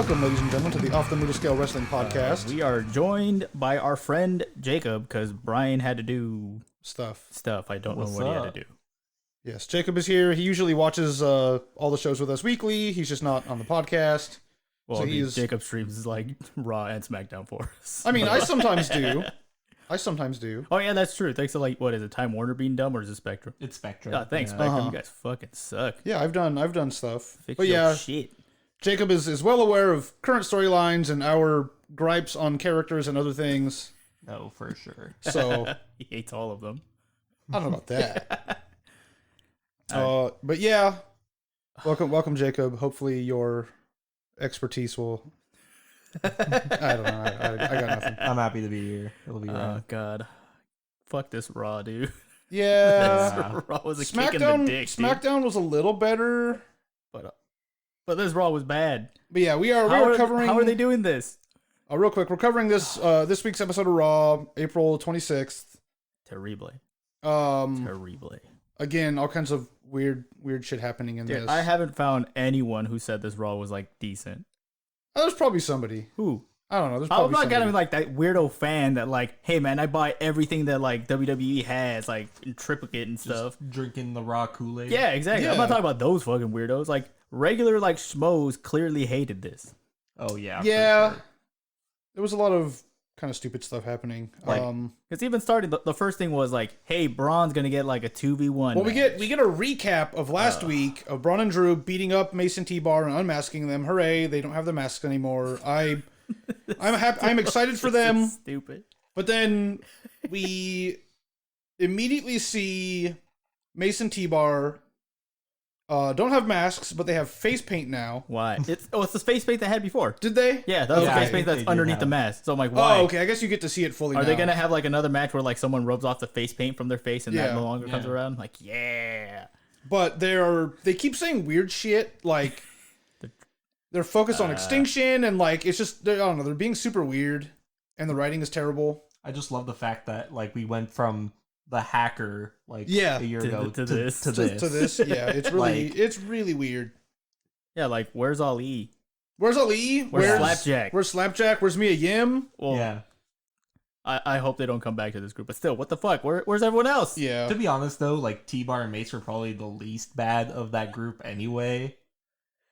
Welcome, ladies and gentlemen, to the Off the Meter Scale Wrestling Podcast. We are joined by our friend Jacob because Brian had to do stuff. I don't know what he had to do. Yes, Jacob is here. He usually watches all the shows with us weekly. He's just not on the podcast. Well, so Jacob streams like Raw and SmackDown for us. I mean, I sometimes do. Oh yeah, that's true. Thanks to what is it? Time Warner being dumb, or is it Spectrum? It's Spectrum. Oh, thanks, Spectrum. You guys fucking suck. Yeah, I've done stuff. Fix your shit. Jacob is well aware of current storylines and our gripes on characters and other things. Oh, for sure. So he hates all of them. I don't know about that. But yeah, welcome, Jacob. Hopefully your expertise will. I don't know. I got nothing. I'm happy to be here. It'll be Oh God, fuck this Raw, dude. Yeah, Raw was a kick in the dick. SmackDown was a little better, but this Raw was bad. But yeah, we are covering. How are they doing this? Real quick, we're covering this week's episode of Raw, April 26th. Terrible. Terrible. Again, all kinds of weird shit happening in this. I haven't found anyone who said this Raw was like decent. There's probably somebody. Who? I don't know. There's probably I'm not gonna be like that weirdo fan that like, hey man, I buy everything that like WWE has, like in triplicate and stuff. Just drinking the raw Kool-Aid. Yeah, exactly. Yeah. I'm not talking about those fucking weirdos. Like regular like schmoes clearly hated this. Oh yeah. Yeah. Sure. There was a lot of kind of stupid stuff happening. Like, it's even started. The first thing was like, hey, Braun's gonna get like a 2v1. Well, we get a recap of last week of Braun and Drew beating up Mace and T-bar and unmasking them. Hooray! They don't have the masks anymore. I'm happy. I'm excited for them. Stupid. But then we immediately see Mace and T-bar don't have masks, but they have face paint now. Why? It's the face paint they had before. Did they? Yeah, that was the face paint that's underneath the mask. So I'm like, why? Oh, okay. I guess you get to see it fully. Are they gonna have like another match where like someone rubs off the face paint from their face and that no longer comes Yeah. around? Like, yeah. But they keep saying weird shit like they're focused on extinction and like it's just I don't know, they're being super weird and the writing is terrible. I just love the fact that like we went from the hacker like Yeah. a year ago to this. To this. Yeah, it's really it's really weird. Yeah, like where's Ali? Where's Ali? Where's Slapjack? Where's Slapjack? Where's Mia Yim? Well, yeah. I hope they don't come back to this group. But still, what the fuck? Where's everyone else? Yeah. To be honest though, like T-Bar and Mace were probably the least bad of that group anyway.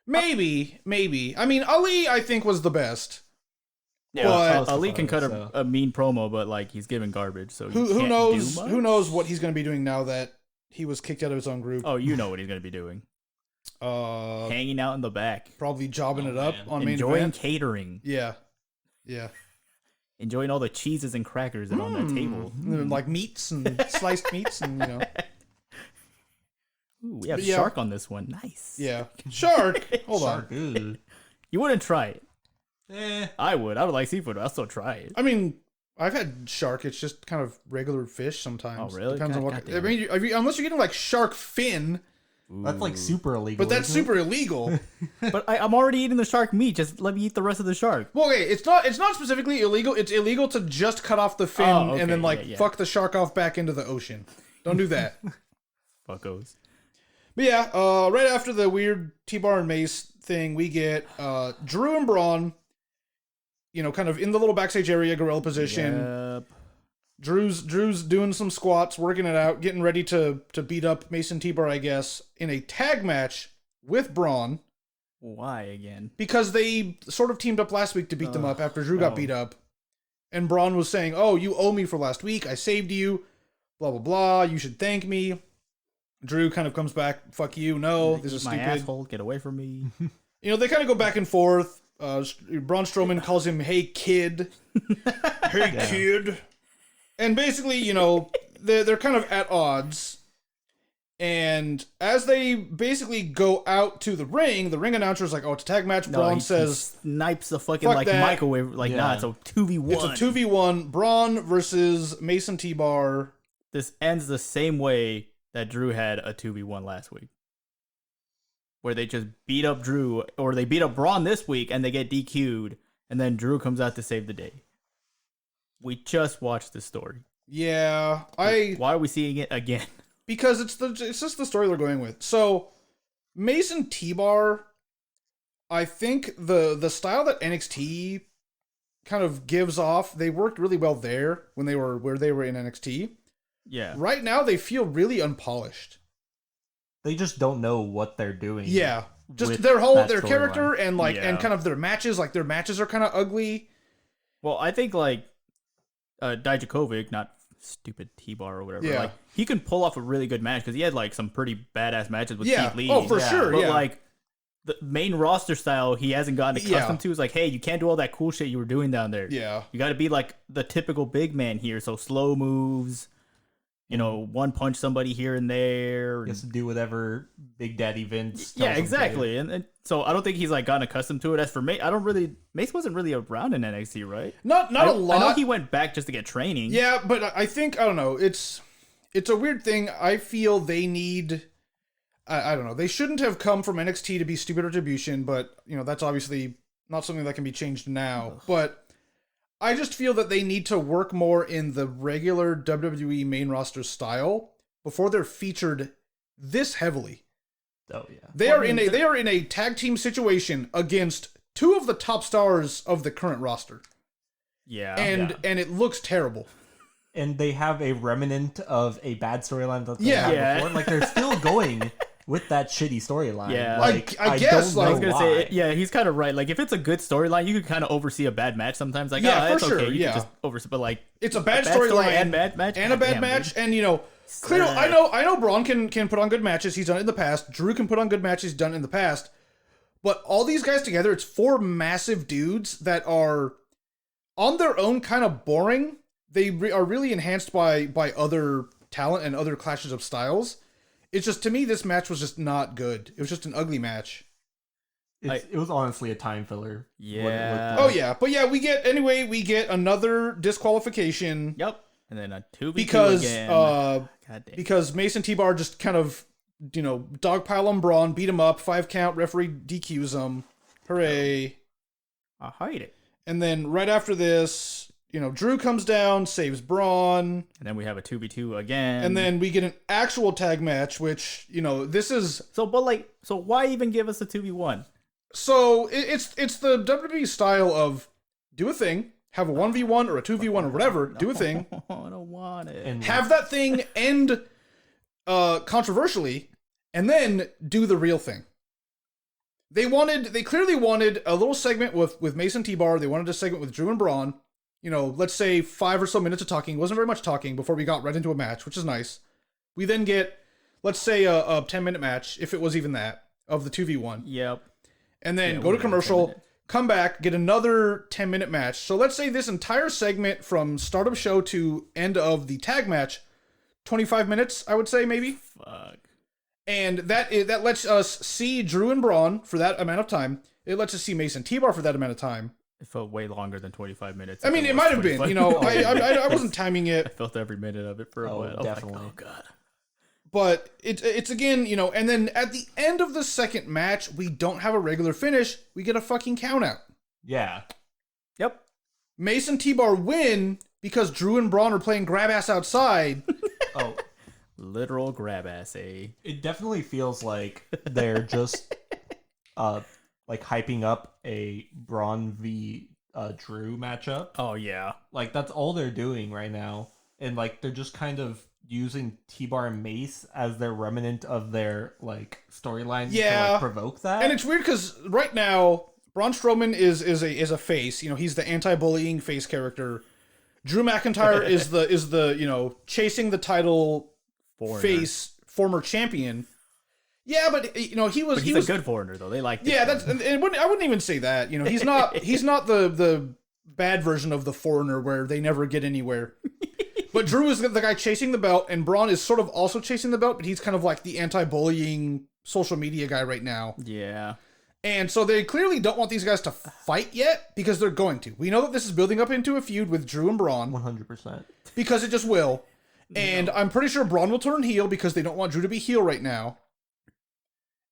Maybe. I mean, Ali I think was the best. Yeah, but Ali can cut a mean promo, but like he's giving garbage. So who knows what he's going to be doing now that he was kicked out of his own group? Oh, you know what he's going to be doing. Hanging out in the back, probably jobbing it up on main enjoying event. catering. Yeah. Enjoying all the cheeses and crackers that are on that table, like meats and sliced meats, and you know. Ooh, we have shark on this one. Nice. Yeah, shark. Hold Shark, on. You wouldn't try it. I would like seafood, but I'll still try it. I mean, I've had shark. It's just kind of regular fish sometimes. Oh, really? Depends on what. I mean, unless you're getting like shark fin. Ooh. That's like super illegal. But that's super illegal. But I'm already eating the shark meat. Just let me eat the rest of the shark. Well, okay, it's not specifically illegal. It's illegal to just cut off the fin and then fuck the shark off back into the ocean. Don't do that. Fuckos. But yeah, right after the weird T-bar and Mace thing, we get Drew and Braun. You know, kind of in the little backstage area, gorilla position. Yep. Drew's doing some squats, working it out, getting ready to beat up Mace and T-bar, I guess, in a tag match with Braun. Why again? Because they sort of teamed up last week to beat them up after Drew got beat up. And Braun was saying, oh, you owe me for last week. I saved you. Blah, blah, blah. You should thank me. Drew kind of comes back, fuck you. No, this is stupid. My asshole. Get away from me. You know, they kind of go back and forth. Braun Strowman calls him, hey, kid. Hey, kid. And basically, you know, they're kind of at odds. And as they basically go out to the ring announcer's like, oh, it's a tag match. Braun says... He snipes the fucking like microwave. Like, nah, it's a 2v1. It's a 2v1. Braun versus Mace and T-bar. This ends the same way that Drew had a 2v1 last week. Where they just beat up Drew, or they beat up Braun this week and they get DQ'd, and then Drew comes out to save the day. We just watched this story. Yeah, Why are we seeing it again? Because it's just the story they're going with. So, Mace and T-bar I think the style that NXT kind of gives off, they worked really well there when they were where they were in NXT. Yeah. Right now, they feel really unpolished. They just don't know what they're doing. Yeah, just with their that character storyline. and Yeah. and kind of their matches. Like their matches are kind of ugly. Well, I think like Dijakovic, not stupid T-bar or whatever. Yeah. Like he can pull off a really good match because he had like some pretty badass matches with Yeah. Keith Lee. Oh, for Yeah. sure. But Yeah. like the main roster style, he hasn't gotten accustomed to. Is like, hey, you can't do all that cool shit you were doing down there. Yeah. You got to be like the typical big man here. So slow moves, one punch somebody here and there. He has to do whatever Big Daddy Vince. Yeah, tells him to exactly. And so I don't think he's like gotten accustomed to it. As for Mace, Mace wasn't really around in NXT, right? Not a lot. I know he went back just to get training. Yeah, but I think I don't know. It's a weird thing. I feel they need. I don't know. They shouldn't have come from NXT to be stupid retribution, but that's obviously not something that can be changed now. Ugh. But I just feel that they need to work more in the regular WWE main roster style before they're featured this heavily. Oh yeah. They are in a tag team situation against two of the top stars of the current roster. Yeah. And it looks terrible. And they have a remnant of a bad storyline that they Yeah. had Yeah. before. Like they're still going with that shitty storyline. Yeah. Like, I guess, don't like- know I was gonna why. say, yeah, he's kind of right. Like, if it's a good storyline, you could kind of oversee a bad match sometimes. Like, Yeah, for it's sure, okay. You yeah. can just oversee, but like, It's a bad storyline storyline and bad match, and a bad goddamn, match, dude. and clearly, I know Braun can put on good matches. He's done it in the past. Drew can put on good matches. He's done it in the past. But all these guys together, it's four massive dudes that are on their own kind of boring. They are really enhanced by other talent and other clashes of styles. It's just, to me, this match was just not good. It was just an ugly match. It was honestly a time filler. Yeah. what it looked Oh like. yeah, but yeah, we get another disqualification. Yep. And then a 2v2 Because again. God damn. because Mace and T-bar just kind of dogpile on Braun, beat him up, 5 count, referee DQs him. Hooray. I hate it. And then right after this, Drew comes down, saves Braun, And then we have a 2v2 again. and then we get an actual tag match, which, this is so why even give us a 2v1? so it's the WWE style of do a thing, have a 1v1 or a 2v1 or whatever, do a thing, I don't want it. And have that thing end controversially, and then do the real thing. They clearly wanted a little segment with Mace and T-bar. They wanted a segment with Drew and Braun. Let's say 5 or so minutes of talking. It wasn't very much talking before we got right into a match, which is nice. We then get, let's say, a 10-minute match, if it was even that, of the 2v1. Yep. And then Yeah, go to we're at 10 commercial, minutes. come back, get another 10-minute match. So let's say this entire segment from start of show to end of the tag match, 25 minutes, I would say, maybe. Fuck. And that lets us see Drew and Braun for that amount of time. It lets us see Mace and T-bar for that amount of time. It felt way longer than 25 minutes. I mean, it was might have been. 25. I wasn't timing I it, felt every minute of it for a Oh, while. definitely. Oh god. but it's again, and then at the end of the second match, we don't have a regular finish. We get a fucking count out. yeah. Yep. Mace and T-bar win because Drew and Braun are playing grab ass outside. Oh, Literal grab ass, eh? it definitely feels like they're just like hyping up a Braun v Drew matchup. Oh yeah. Like that's all they're doing right now, and like they're just kind of using T-bar and Mace as their remnant of their like storyline to Yeah. like provoke that. And it's weird because right now Braun Strowman is a face. He's the anti-bullying face character. Drew McIntyre is the chasing the title Foreigner. face former champion. Yeah, but he was But he's a good foreigner though. They like. Yeah, I wouldn't even say that. He's not the bad version of the foreigner where they never get anywhere. But Drew is the guy chasing the belt, and Braun is sort of also chasing the belt, but he's kind of like the anti-bullying social media guy right now. Yeah. And so they clearly don't want these guys to fight yet because they're going to. We know that this is building up into a feud with Drew and Braun 100%. because it just will. And I'm pretty sure Braun will turn heel because they don't want Drew to be heel right now.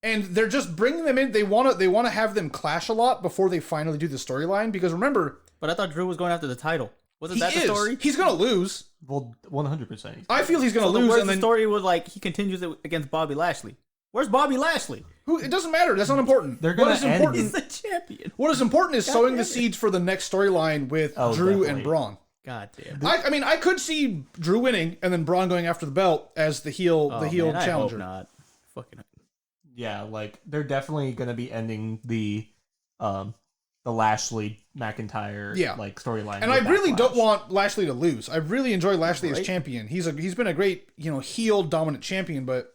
And they're just bringing them in. They want to have them clash a lot before they finally do the storyline. Because remember, But I thought Drew was going after the title. Wasn't he that the is. story? He's gonna lose. Well, 100%. I feel he's gonna So lose. where's And the then story was like he continues it against Bobby Lashley. Where's Bobby Lashley? Who? It doesn't matter. That's not important. They're gonna what is end- important? He's the champion. What is important is sowing the seeds for the next storyline with Drew definitely. and Braun. God damn. I mean, I could see Drew winning and then Braun going after the belt as the heel, Oh, the heel man, challenger. I hope not. Fucking. Yeah, like they're definitely gonna be ending the Lashley McIntyre like storyline. And I with really Backlash. don't want Lashley to lose. I really enjoy Lashley as Right. champion. He's been a great, heel dominant champion, but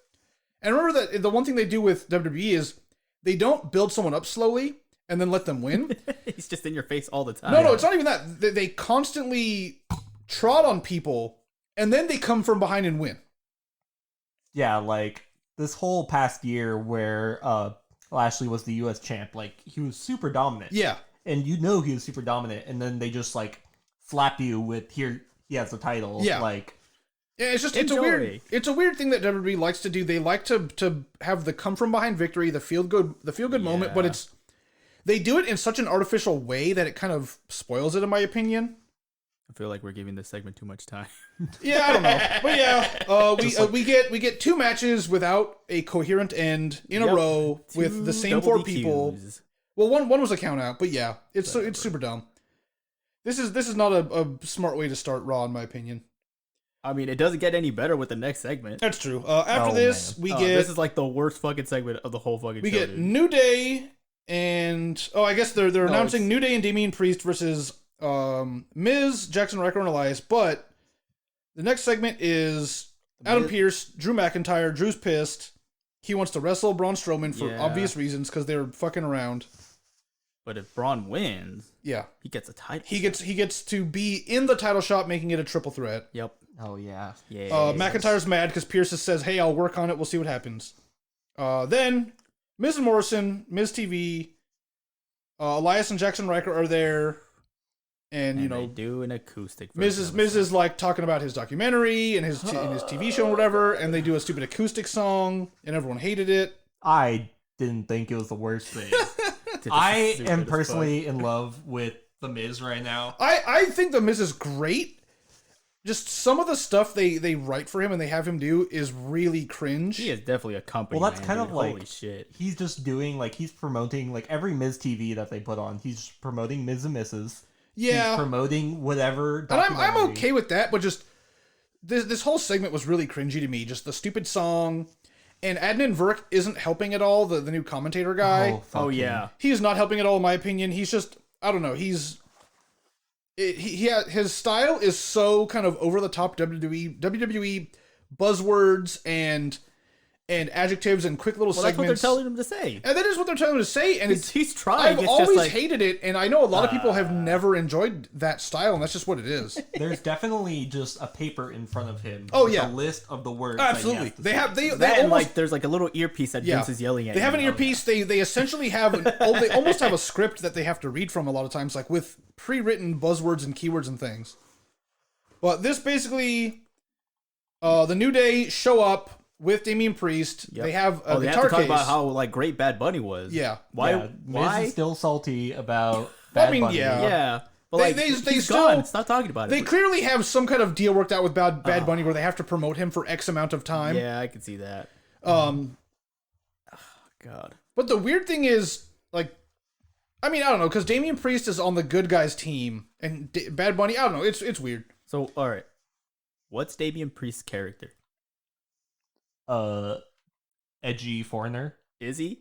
and remember that the one thing they do with WWE is they don't build someone up slowly and then let them win. He's just in your face all the time. No, it's not even that. They constantly trot on people and then they come from behind and win. Yeah, like this whole past year where Lashley was the US champ, like he was super dominant. Yeah. And he was super dominant, and then they just like slap you with here he has the title. Yeah. Like Yeah, it's Enjoy. it's a weird thing that WWE likes to do. They like to have the come from behind victory, the feel good moment, but they do it in such an artificial way that it kind of spoils it, in my opinion. I feel like we're giving this segment too much time. Yeah, I don't know, but yeah, we get 2 matches without a coherent end in a row with the same 4 people. DQs. Well, one was a count out, but yeah, it's super dumb. This is not a smart way to start Raw, in my opinion. I mean, it doesn't get any better with the next segment. That's true. After this, we get this is like the worst fucking segment of the whole fucking we show. get Dude. New Day and I guess they're announcing it's- New Day and Damien Priest versus Miz, Jackson Ryker, and Elias. But the next segment is Adam Pearce, Drew McIntyre. Drew's pissed. He wants to wrestle Braun Strowman for Yeah. obvious reasons because they're fucking around. But if Braun wins, Yeah, he gets a title. he gets to be in the title shot, making it a triple threat. Yep. oh yeah. Yeah. McIntyre's mad because Pierce says, "Hey, I'll work on it. We'll see what happens." Then Miz and Morrison, Miz TV, Elias and Jackson Ryker are there, and they do an acoustic. Miz version of the is like talking about his documentary and his TV show and whatever, and they do a stupid acoustic song, and everyone hated it. I didn't think it was the worst thing. song. It's I stupid am as personally in love with The Miz right now. I think the Miz is great. Just some of the stuff they write for him and they have him do is really cringe. fuck. He is definitely a company. Well, that's man, kind dude. of like holy shit. he's just doing like he's promoting like every Miz TV that they put on. He's promoting Miz and Mrs. Yeah, He's promoting whatever. and I'm documentary. okay with that, but just this whole segment was really cringy to me. Just the stupid song, and Adnan Virk isn't helping at all. The new commentator guy, fuck Oh him. yeah. he is not helping at all in my opinion. He's just I don't know. His style is so kind of over the top WWE buzzwords and adjectives and quick little Well, that's what they're segments. telling him to say. And that is what they're telling him to say, and He's trying. I've It's always just like, hated it, and I know a lot of people have never enjoyed that style, and that's just what it is. There's definitely just a paper in front of him. Oh, with yeah. a list of the words. Absolutely, That he they has have to say. they that and almost like there's like a little earpiece that Vince is yelling at. They have you. an earpiece. They essentially have they almost have a script that they have to read from a lot of times, like with pre-written buzzwords and keywords and things. But this basically, the New Day show up with Damien Priest. Yep. They have a they have guitar to talk case. about how like great Bad Bunny was. Yeah. Why? Yeah, Miz Why? is still salty about Well, I Bad mean, Bunny. yeah. Yeah. But They- like, they he's still- gone. Stop talking about it. They clearly have some kind of deal worked out with Bad Bunny where they have to promote him for X amount of time. Yeah, I can see that. Um, God. but the weird thing is, like, I mean, I don't know, because Damien Priest is on the good guys team, and Bad Bunny, I don't know, it's weird. So all right, what's Damien Priest's character? Edgy foreigner. Is he,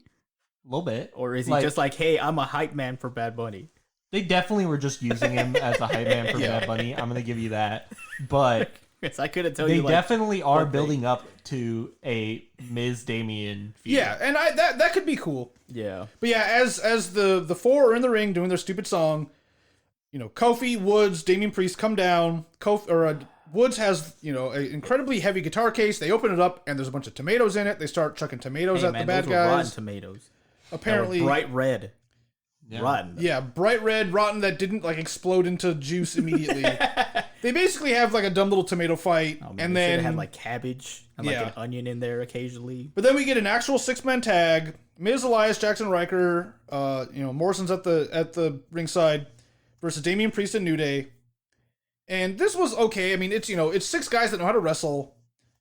A little bit. or is he Like- just like, hey, I'm a hype man for Bad Bunny? They definitely were just using him as a hype man for Yeah. Bad Bunny. I'm gonna give you that. But Yes, I couldn't tell they you. Like, definitely are what they- building up to a Miz Damien feud. Yeah, and that could be cool. yeah. But yeah, as the four are in the ring doing their stupid song, Kofi, Woods, Damien Priest come down. Woods has, an incredibly heavy guitar case. They open it up, and there's a bunch of tomatoes in it. They start chucking tomatoes Hey, at man, the bad those were rotten guys. tomatoes. Apparently, That were bright red. Yeah. Rotten. yeah, bright red, rotten, that didn't like explode into juice immediately. They basically have like a dumb little tomato fight, Oh, man, and they then should have like cabbage and like Yeah. an onion in there occasionally. But then we get an actual 6-man tag. Miz, Elias, Jackson Ryker, Morrison's at the ringside versus Damien Priest and New Day. And this was okay. I mean, it's 6 guys that know how to wrestle.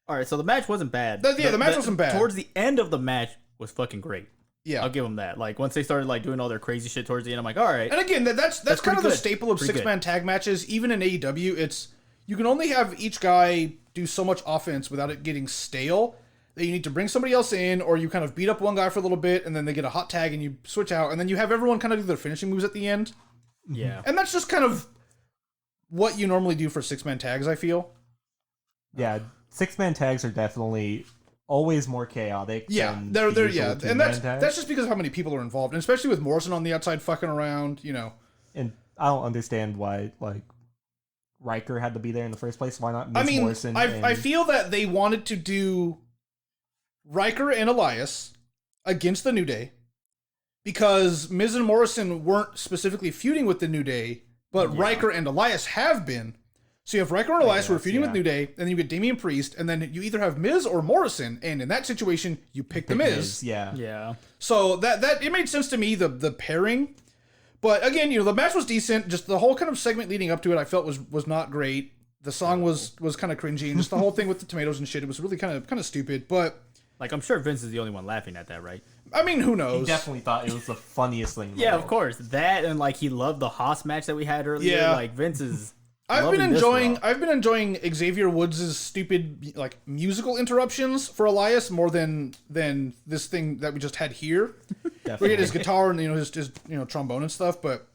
All right, so the match wasn't bad. The match wasn't bad. Towards the end of the match was fucking great. Yeah, I'll give them that. Like once they started like doing all their crazy shit towards the end, I'm like, all right. And again, that's kind of the staple of Pretty six-man tag matches. Even in AEW, it's you can only have each guy do so much offense without it getting stale. That you need to bring somebody else in, or you kind of beat up one guy for a little bit, and then they get a hot tag, and you switch out, and then you have everyone kind of do their finishing moves at the end. Yeah. And that's just kind of what you normally do for six-man tags, I feel. Yeah, 6-man tags are definitely always more chaotic. Yeah, than they're the yeah, usual and 2-man tags. that's just because of how many people are involved, and especially with Morrison on the outside fucking around, you know. And I don't understand why like Riker had to be there in the first place. Why not Miz Morrison? I feel that they wanted to do Riker and Elias against the New Day because Miz and Morrison weren't specifically feuding with the New Day, but Riker and Elias have been. So you have Riker and Elias who are feuding with New Day, and then you get Damien Priest, and then you either have Miz or Morrison, and in that situation, you pick the Miz. Yeah. So that it made sense to me, the pairing. But again, you know, the match was decent. Just the whole kind of segment leading up to it, I felt was not great. The song was kind of cringy, and just the whole thing with the tomatoes and shit, it was really kind of stupid. But like, I'm sure Vince is the only one laughing at that, right? I mean, who knows? He definitely thought it was the funniest thing. In the Yeah, world. of course. That and like he loved the Haas match that we had earlier. Yeah. Like Vince is. I've been loving enjoying Xavier Woods' stupid like musical interruptions for Elias more than this thing that we just had here. Where he had his guitar and his trombone and stuff. But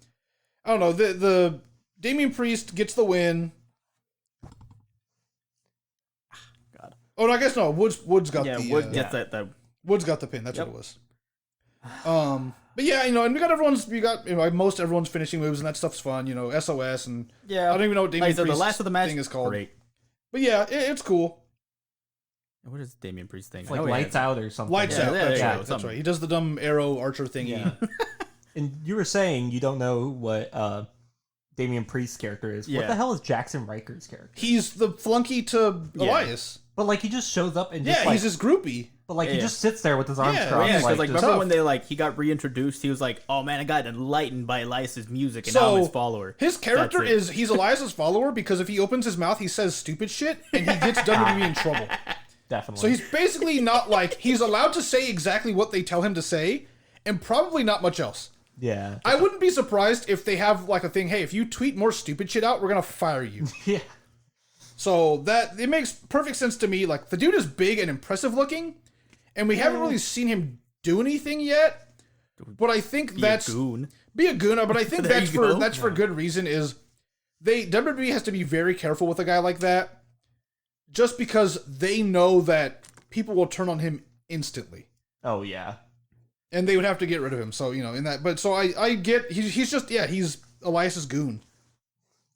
I don't know. The Damien Priest gets the win. God. Oh, no, I guess no. Woods got the Woods gets that. Woods got the pin. That's what it was. But yeah, and we got most everyone's finishing moves, and that stuff's fun. SOS and I don't even know what Damien Priest's the last of the match thing is called. Great. But yeah, it's cool. What is Damien Priest thing? It's like Lights Out or something. Lights Out. there you go, That's something. right. He does the dumb arrow archer thingy. Yeah. And you were saying you don't know what Damien Priest's character is. Yeah. What the hell is Jackson Riker's character? He's the flunky to Elias. But like he just shows up and just Yeah, he's his groupie. But like he just sits there with his arms Yeah, crossed. Yeah, because like, remember just- when he got reintroduced, he was like, "Oh man, I got enlightened by Elias's music, and So, now I'm his follower." His character That's it. he's Elias's follower because if he opens his mouth, he says stupid shit, and he gets WWE in trouble. definitely. So he's basically not like he's allowed to say exactly what they tell him to say, and probably not much else. yeah. I wouldn't be surprised if they have like a thing. Hey, if you tweet more stupid shit out, we're gonna fire you. Yeah. So that it makes perfect sense to me. Like the dude is big and impressive looking, and we haven't really seen him do anything yet. But I think that's a goon. be a goon. But I think There that's you go. for good reason. Is WWE has to be very careful with a guy like that, just because they know that people will turn on him instantly, Oh yeah. and they would have to get rid of him. So in that. But so I get he's just he's Elias's goon.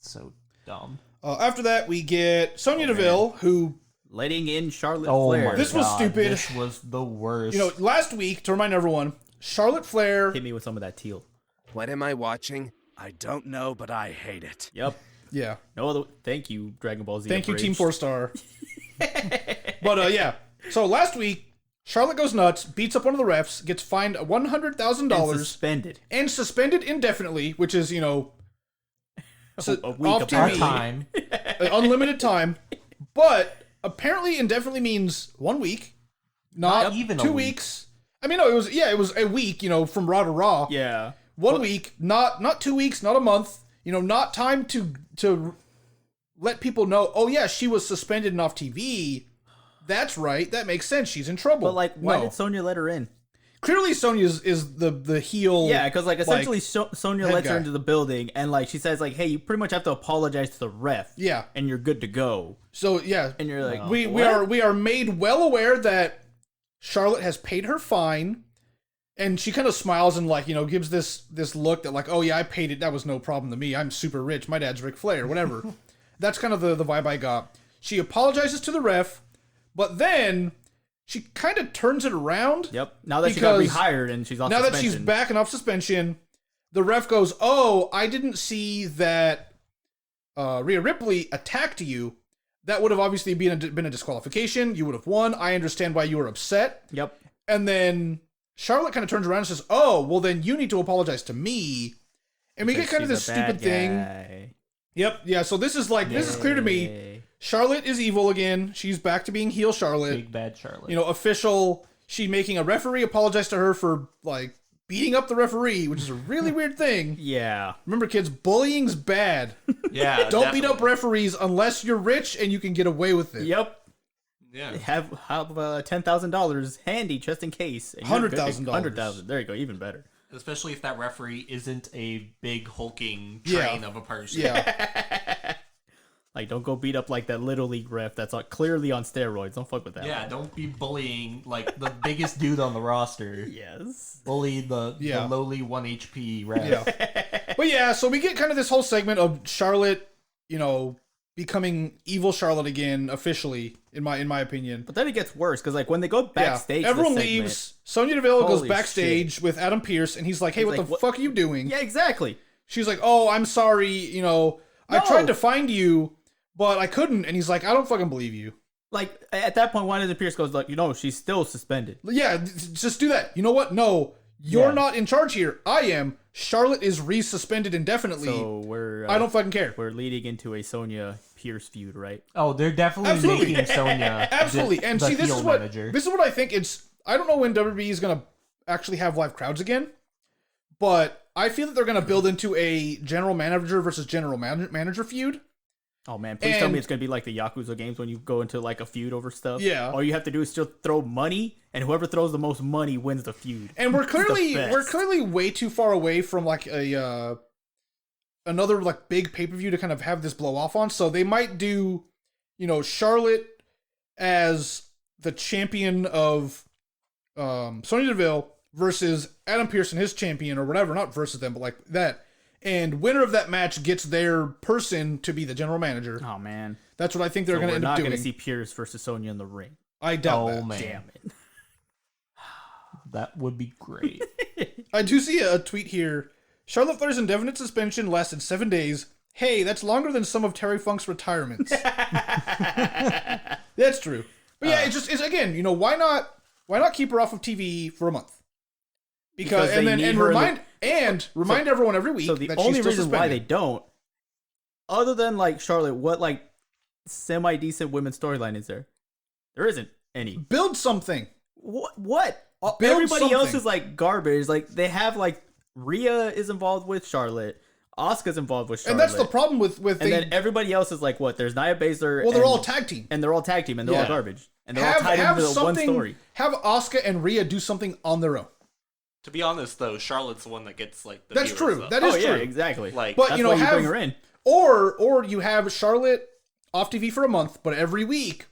So dumb. After that, we get Sonya Deville, who Letting in Charlotte Oh Flair. my This was God, stupid. This was the worst. last week, to remind everyone, Charlotte Flair. Hit me with some of that teal. What am I watching? I don't know, but I hate it. Yep. Yeah. No other. Thank you, Dragon Ball Z. Thank you, Team Abridged. 4-Star. But yeah. So last week, Charlotte goes nuts, beats up one of the refs, gets fined And $100,000 suspended. and suspended indefinitely, which is, a week off apart. Our TV, time. unlimited time. But apparently indefinitely means 1 week, not even a 2 week. weeks. I mean, no, it was a week, from Raw to Raw. Yeah. 1 week, not 2 weeks, not a month. Not time to let people know. Oh yeah, she was suspended and off TV. That's right. That makes sense. She's in trouble. But why No. did Sonya let her in? Clearly, Sonya is the heel. Yeah, because essentially Sonya head lets her guy. into the building, and she says hey, you pretty much have to apologize to the ref. Yeah. And you're good to go. So yeah, And you're like, we what? are made well aware that Charlotte has paid her fine, and she kind of smiles and gives this look that oh yeah, I paid it. That was no problem to me. I'm super rich. My dad's Ric Flair. Whatever. That's kind of the vibe I got. She apologizes to the ref, but then she kind of turns it around. Yep. Now that she got Because rehired and she's off Now suspension. that she's back and off suspension, the ref goes, "Oh, I didn't see that Rhea Ripley attacked you. That would have obviously been a disqualification. You would have won. I understand why you were upset." Yep. And then Charlotte kind of turns around and says, "Oh, well then you need to apologize to me." And we get kind of this She's a stupid bad thing. guy. Yep. Yeah. So this is clear to me. Charlotte is evil again. She's back to being heel Charlotte. Big bad Charlotte. You know, official. She making a referee apologize to her for, like, beating up the referee, which is a really weird thing. Yeah. Remember, kids, bullying's bad. Yeah. Don't beat up referees unless you're rich and you can get away with it. Yep. Yeah. Have $10,000 handy just in case. $100,000. $100,000. There you go. Even better. Especially if that referee isn't a big hulking Yeah. train of a person. Yeah. Like, don't go beat up like that Little League ref that's clearly on steroids. Don't fuck with that. Yeah, one. don't be bullying like the biggest dude on the roster. Yes. Bully the lowly 1 HP ref. Yeah. But yeah, so we get kind of this whole segment of Charlotte, you know, becoming evil Charlotte again officially, in my opinion. But then it gets worse because like when they go backstage, everyone this segment- leaves. Sonya Deville goes Holy backstage with Adam Pearce, and he's like, "Hey, what the fuck are you doing?" Yeah, exactly. She's like, "Oh, I'm sorry. You know, I No. tried to find you, but I couldn't." And he's like, "I don't fucking believe you." Like at that point, why doesn't Pierce goes like, she's still suspended. Yeah, just do that. You know what? No, you're not in charge here. I am. Charlotte is resuspended indefinitely. So we're I don't fucking care. We're leading into a Sonya Pierce feud, right? Oh, they're definitely Absolutely. making Sonya Absolutely. And the see, this heel is what manager. I think it's. I don't know when WWE is gonna actually have live crowds again, but I feel that they're gonna build into a general manager versus general manager feud. Oh man, please tell And- me it's gonna be like the Yakuza games when you go into like a feud over stuff. Yeah. All you have to do is still throw money, and whoever throws the most money wins the feud. And we're It's the best. clearly way too far away from like a another like big pay-per-view to kind of have this blow off on. So they might do, Charlotte as the champion of Sonya Deville versus Adam Pearce and his champion or whatever, not versus them, but like that. And winner of that match gets their person to be the general manager. Oh man, That's what I think they're so going to we're end not up doing. going to see Pierce versus Sonya in the ring. I doubt Oh that. man, Damn it. that would be great. I do see a tweet here. Charlotte Flair's indefinite suspension lasted 7 days. Hey, that's longer than some of Terry Funk's retirements. That's true. But yeah, it's again, why not keep her off of TV for a month? Because they need her remind everyone every week. So the that only she's still reason why they suspended. don't, other than like Charlotte, what like semi decent women's storyline is there? There isn't any. Build something. What? Build Everybody else something. is like garbage. Like they have like Rhea is involved with Charlotte, Asuka's involved with Charlotte, And that's the problem with and then everybody else is like what? There's Nia Baszler. well, they're and- all tag team. and they're all tag team, and they're Yeah. all garbage, and they're all tied into the one story. Have Asuka and Rhea do something on their own. To be honest, though, Charlotte's the one that gets like the That's viewers, true. though. That is Oh true. yeah, exactly. Like, But That's why you have bring her in. or you have Charlotte off TV for a month, but every week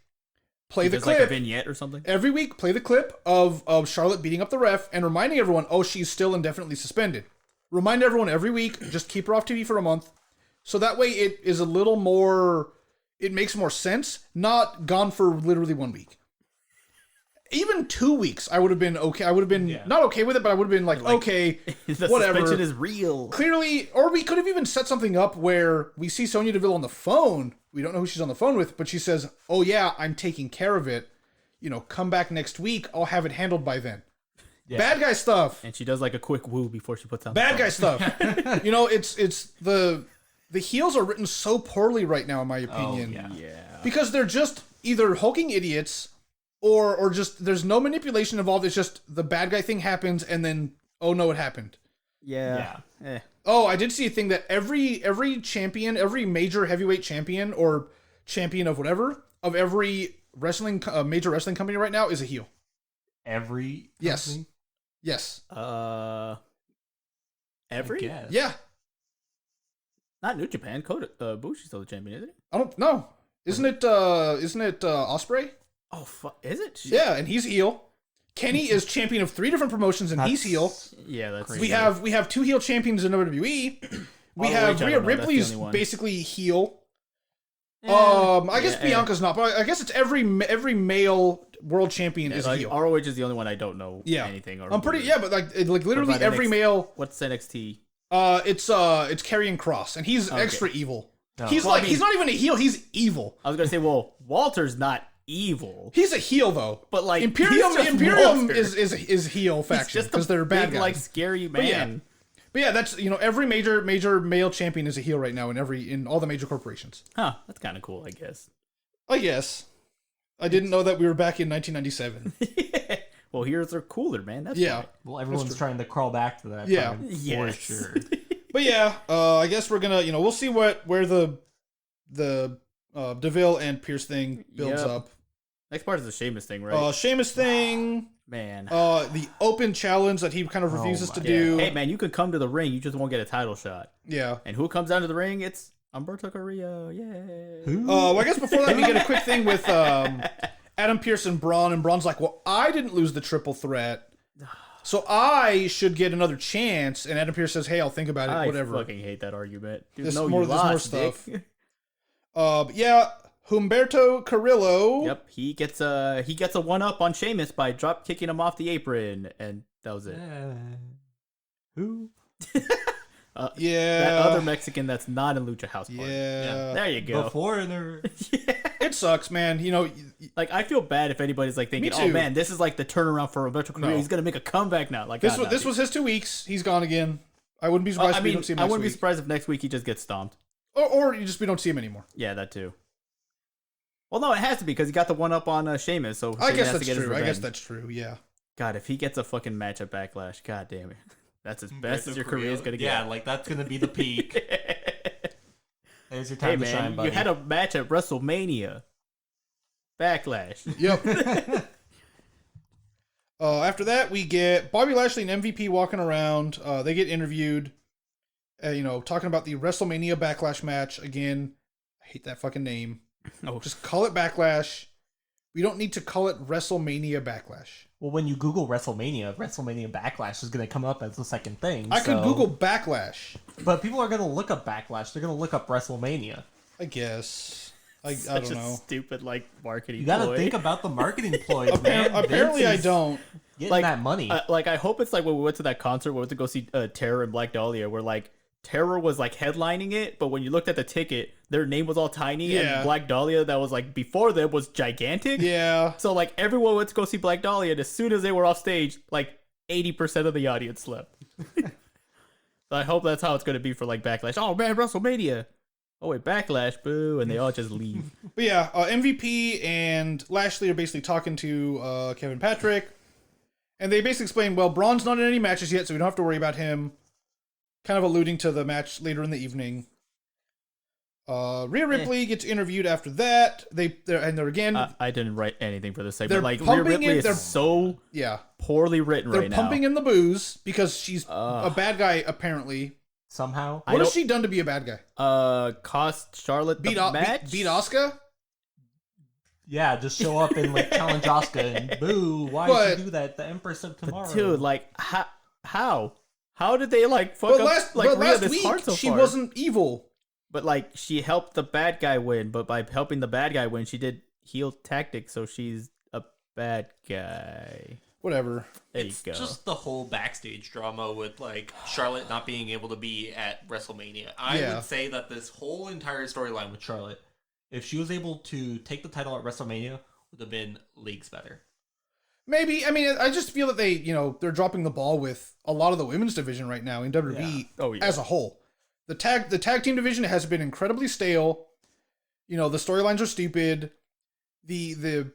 play the Just like a clip. vignette or something. Every week, play the clip of Charlotte beating up the ref and reminding everyone, oh, she's still indefinitely suspended. Remind everyone every week, just keep her off TV for a month. So that way it is a little more, it makes more sense, not gone for literally 1 week. Even 2 weeks, I would have been okay. I would have been not okay with it, but I would have been like okay, The whatever. suspension is real. Clearly, or we could have even set something up where we see Sonya Deville on the phone. We don't know who she's on the phone with, but she says, "Oh yeah, I'm taking care of it. Come back next week. I'll have it handled by then." Yeah. Bad guy stuff. And she does like a quick woo before she puts on Bad the guy phone. stuff. It's the heels are written so poorly right now, in my opinion, Yeah. because they're just either hulking idiots or just there's no manipulation involved. It's just the bad guy thing happens and then oh no, it happened. Yeah. Oh, I did see a thing that every champion, every major heavyweight champion or champion of whatever of every wrestling major wrestling company right now is a heel. Every Yes. company? Yes. Every? I guess. Yeah. Not New Japan. Bushi's still the champion, isn't he? I don't know. Isn't it Osprey? Oh, fuck. Is it? Shit. Yeah, and he's heel. Kenny is champion of 3 different promotions and he's heel. Yeah, that's We have 2 heel champions in WWE. We ROH, have I Rhea don't know, that's the Ripley's only one. basically heel. Eh, I guess yeah, Bianca's not, but I guess it's every male world champion is a like heel. ROH is the only one I don't know Yeah. anything. Or I'm pretty but like literally about every NXT? male. What's NXT? It's Karrion Kross, and he's Okay. extra evil. No. He's Well, I like he's mean- not even a heel. He's evil. I was gonna say, well, Walter's not evil, He's a heel though. but like Imperium he's just Imperium Walter. is heel He's faction just a because they're bad big, guys. like scary man. But yeah, that's every major male champion is a heel right now in all the major corporations. Huh? That's kind of cool, I guess. I guess. I didn't know that we were back in 1997. Well, here's are cooler, man. That's Yeah. why. Well, everyone's trying to crawl back to that. Yeah. time, Yes. for sure. But yeah, I guess we're gonna, we'll see where the DeVille and Pierce thing builds Yep. up. Next part is the Sheamus thing, right? Sheamus thing, Man. the open challenge that he kind of refuses to do. Hey, man, you can come to the ring. You just won't get a title shot. Yeah. And who comes down to the ring? It's Humberto Carrillo. Yay. Who? Well, I guess before that we get a quick thing with Adam Pearce and Braun, and Braun's like, well, I didn't lose the triple threat, so I should get another chance. And Adam Pearce says, hey, I'll think about it, whatever. I fucking hate that argument. Dude, There's no, more you lost, stuff. Dick. But yeah, Humberto Carrillo. Yep, he gets a one up on Sheamus by drop kicking him off the apron, and that was it. Who? Yeah. That other Mexican that's not in Lucha House Party. Yeah. There you go. The foreigner. It sucks, man. Like, I feel bad if anybody's like thinking, Me oh too. man, this is like the turnaround for Humberto Carrillo. No. He's gonna make a comeback now. Like, this God, was no, this was his 2 weeks. He's gone again. I wouldn't be surprised if we don't see him I next wouldn't be week. surprised if next week he just gets stomped. Or we don't see him anymore. Yeah, that too. Well, no, it has to be because he got the one up on Sheamus. So I Sheamus guess has to that's get his true. I guess revenge. that's true. Yeah. God, if he gets a fucking match at Backlash, god damn it, that's as best as your career is gonna get. Yeah, like that's gonna be the peak. There's your time Hey to man, shine, buddy. you had a match at WrestleMania. Backlash. Yep. After that, we get Bobby Lashley and MVP walking around. They get interviewed, talking about the WrestleMania Backlash match. Again, I hate that fucking name. Oh, Just call it Backlash. We don't need to call it WrestleMania Backlash. Well, when you Google WrestleMania Backlash is going to come up as the second thing. I could Google Backlash, But people are going to look up Backlash. They're going to look up WrestleMania. I guess. I such don't a know. stupid marketing. You got to ploy. think about the marketing ploys, man. Apparently, Vince I is don't. Getting that money. I hope it's like when we went to that concert, we went to go see Terror and Black Dahlia, where Terror was headlining it, but when you looked at the ticket, their name was all tiny, Yeah. and Black Dahlia that was before them was gigantic. Yeah. So everyone went to go see Black Dahlia, and as soon as they were off stage, 80% of the audience left. So I hope that's how it's gonna be for Backlash. Oh man, WrestleMania. Oh wait, Backlash, boo, and they all just leave. But yeah, MVP and Lashley are basically talking to Kevin Patrick, and they basically explain, well, Braun's not in any matches yet, so we don't have to worry about him. Kind of alluding to the match later in the evening. Rhea Ripley gets interviewed after that. They're again. I didn't write anything for this segment. They're Rhea pumping Ripley it- they're- is so yeah, poorly written they're right pumping now. in the booze because she's a bad guy. Apparently, Somehow. what has she done to be a bad guy? Cost Charlotte the match. Beat Asuka. Yeah, just show up and challenge Asuka and boo. Why did you do that? The Empress of Tomorrow. Dude, how did they fuck But up last Rhea this week hard so she far? wasn't evil. But she helped the bad guy win. But by helping the bad guy win, she did heel tactics, so she's a bad guy. Whatever. There It's you go. just the whole backstage drama with Charlotte not being able to be at WrestleMania. I Yeah. would say that this whole entire storyline with Charlotte, if she was able to take the title at WrestleMania, would have been leagues better. Maybe. I mean, I just feel that they're dropping the ball with a lot of the women's division right now in WWE as a whole. The tag team division has been incredibly stale. The storylines are stupid. The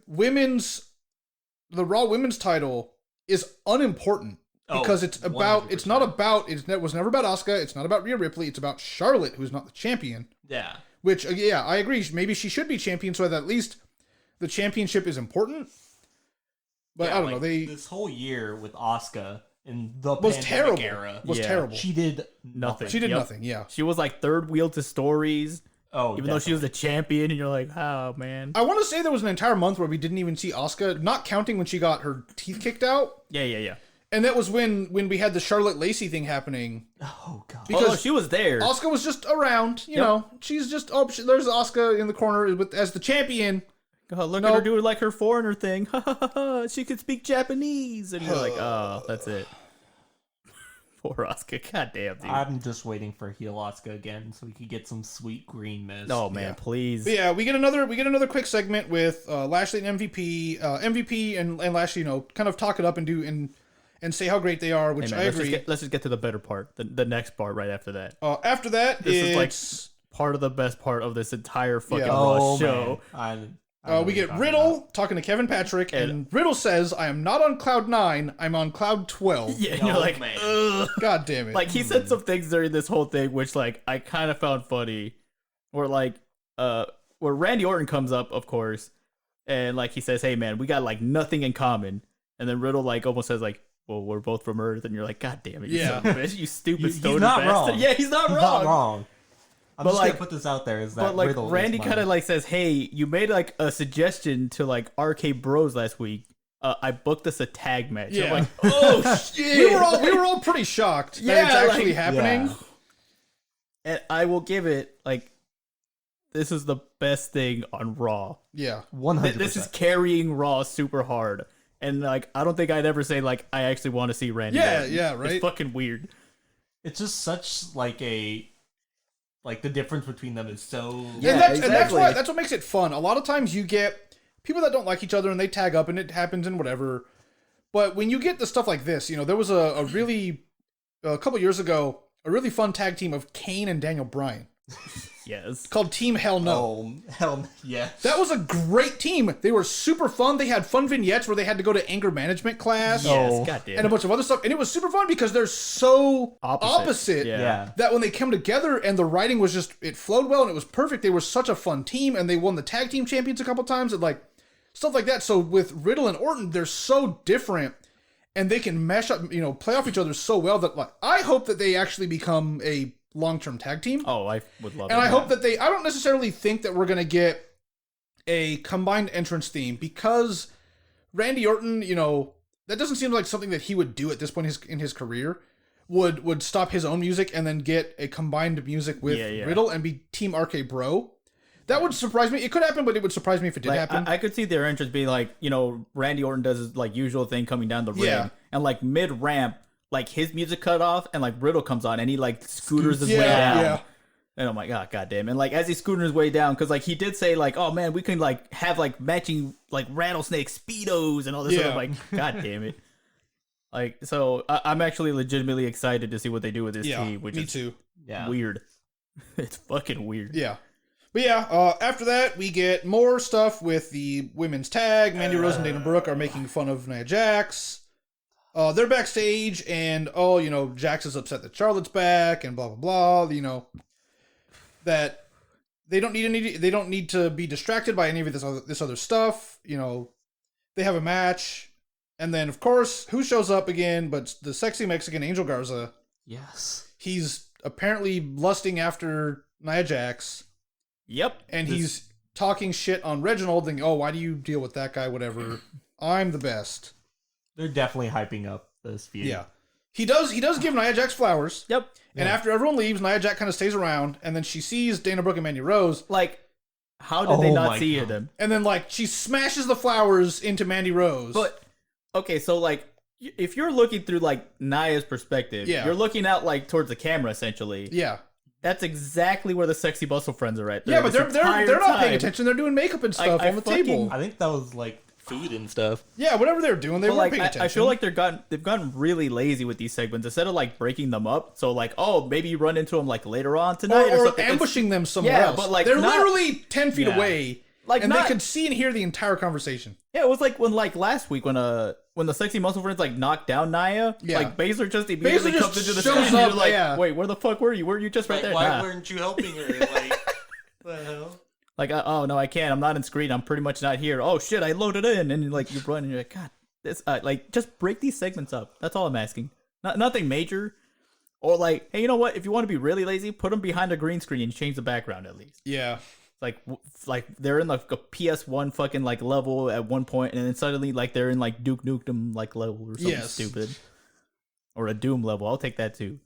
Raw women's title is unimportant because it was never about Asuka. It's not about Rhea Ripley. It's about Charlotte, who's not the champion. Yeah. Which, yeah, I agree. Maybe she should be champion so that at least the championship is important. But Yeah, I don't know. This whole year with Asuka in the was pandemic terrible. era, Was terrible. she did Nothing. She did Yep. nothing. Yeah. She was third wheel to stories, Oh, even though she was the champion, and you're like, oh man. I want to say there was an entire month where we didn't even see Asuka, not counting when she got her teeth kicked out. Yeah. And that was when we had the Charlotte Lacey thing happening. Oh god. Because she was there. Asuka was just around, you know. She's just there's Asuka in the corner as the champion. Oh, look at her do her foreigner thing. She could speak Japanese, and you're like, oh, that's it. Poor Asuka. God damn, dude. I'm just waiting for heel Asuka again so we could get some sweet green mist. Oh man, please. But yeah, we get another quick segment with Lashley and MVP. MVP and Lashley, kind of talk it up and say how great they are, which Hey, man, I agree. Let's just get to the better part. The next part right after that. After that, This it's is part of the best part of this entire fucking Yeah. Raw Oh, show. man. We get Riddle talking to Kevin Patrick, and Riddle says, "I am not on cloud 9. I'm on cloud 12." Yeah, and you're like, man. ugh. God damn it! Like he said some things during this whole thing, which like I kind of found funny, where like where Randy Orton comes up, of course, and like he says, "Hey man, we got like nothing in common," and then Riddle like almost says like, "Well, we're both from Earth," and you're like, "God damn it, you son of a bitch, you stupid stoner not bastard." wrong. Yeah, he's not wrong. I'm But, just like- gonna put this out there is that But like Riddle Randy is kind of mine. like says, "Hey, you made like a suggestion to like RK-Bros last week. I booked us a tag match." Yeah. I'm like, "Oh shit!" we were all pretty shocked that Yeah, it's actually like- happening. Yeah. And I will give it like this is the best thing on Raw. Yeah. 100%. This is carrying Raw super hard. And like I don't think I'd ever say like I actually want to see Randy. Yeah, Orton. yeah, right? It's fucking weird. It's just such like the difference between them is so Yeah, and that's exactly. why that's what makes it fun. A lot of times you get people that don't like each other and they tag up and it happens and whatever. But when you get the stuff like this, there was a really a couple years ago a really fun tag team of Kane and Daniel Bryan Yes. called Team Hell No. Oh hell yeah! That was a great team. They were super fun. They had fun vignettes where they had to go to anger management class Yes. Oh. God damn. and a bunch of other stuff. And it was super fun because they're so opposite. Yeah. That when they come together and the writing was just, it flowed well and it was perfect. They were such a fun team and they won the tag team champions a couple times and like stuff like that. So with Riddle and Orton, they're so different and they can mesh up, play off each other so well that like, I hope that they actually become a long-term tag team. Oh, I would love it. And I hope that I don't necessarily think that we're going to get a combined entrance theme because Randy Orton, that doesn't seem like something that he would do at this point in his career. Would stop his own music and then get a combined music with Riddle and be Team RK-Bro. That would surprise me. It could happen, but it would surprise me if it did happen. I could see their entrance being like, Randy Orton does his like usual thing coming down the ring, Yeah. and like mid ramp, like his music cut off, and like Riddle comes on, and he like scooters his way down. Yeah. And I'm like, oh god damn! And like as he's scooting his way down, because like he did say like, oh man, we can like have like matching like rattlesnake speedos and all this. Yeah. Stuff. I'm like, god damn it! Like so, I'm actually legitimately excited to see what they do with this Yeah, team, which me is too. Yeah. weird. It's fucking weird. Yeah. But yeah, after that, we get more stuff with the women's tag. Mandy Rose and Dana Brooke are making fun of Nia Jax. They're backstage, and Jax is upset that Charlotte's back, and blah blah blah. That they don't need to be distracted by any of this other stuff. They have a match, and then of course, who shows up again? But the sexy Mexican Angel Garza. Yes. He's apparently lusting after Nia Jax. Yep. And he's talking shit on Reginald, thinking, "Oh, why do you deal with that guy? Whatever. I'm the best." They're definitely hyping up this feud. Yeah, he does give Nia Jax flowers. Yep. And after everyone leaves, Nia Jax kind of stays around, and then she sees Dana Brooke and Mandy Rose, Like, how did they Oh not my see God. them? and then like she smashes the flowers into Mandy Rose. But okay, so like if you're looking through like Nia's perspective, Yeah. you're looking out like towards the camera essentially. yeah, That's exactly where the sexy bustle friends are at. yeah, but this they're entire not paying time. attention. They're doing makeup and stuff I on the fucking- table. I think that was like Food and stuff. Yeah, whatever they're doing, they But, weren't like paying attention. I feel like they've gotten really lazy with these segments instead of like breaking them up. So like, oh, maybe you run into them like later on tonight or, or something. It's- ambushing them somewhere Yeah, else. but, like, they're not- literally 10 feet Yeah. away, Like, and not- they could see and hear the entire conversation. Yeah, it was like when last week when the sexy muscle friends like knocked down Nia, Yeah. like Baszler just immediately Baszler just comes into the shows screen and you're up, like, yeah. wait, where the fuck were you? Were you just right Like, there? why Nah. weren't you helping her? Like, what the hell? Like, oh no, I can't. I'm not in screen. I'm pretty much not here. Oh shit, I loaded in, and like you run, and you're like, God, this like just break these segments up. That's all I'm asking. Nothing major, or like, hey, you know what? If you want to be really lazy, put them behind a green screen and change the background at least. Yeah. Like they're in like a PS1 fucking like level at one point, and then suddenly like they're in like Duke Nukem like level or something Yes. stupid, or a Doom level. I'll take that too.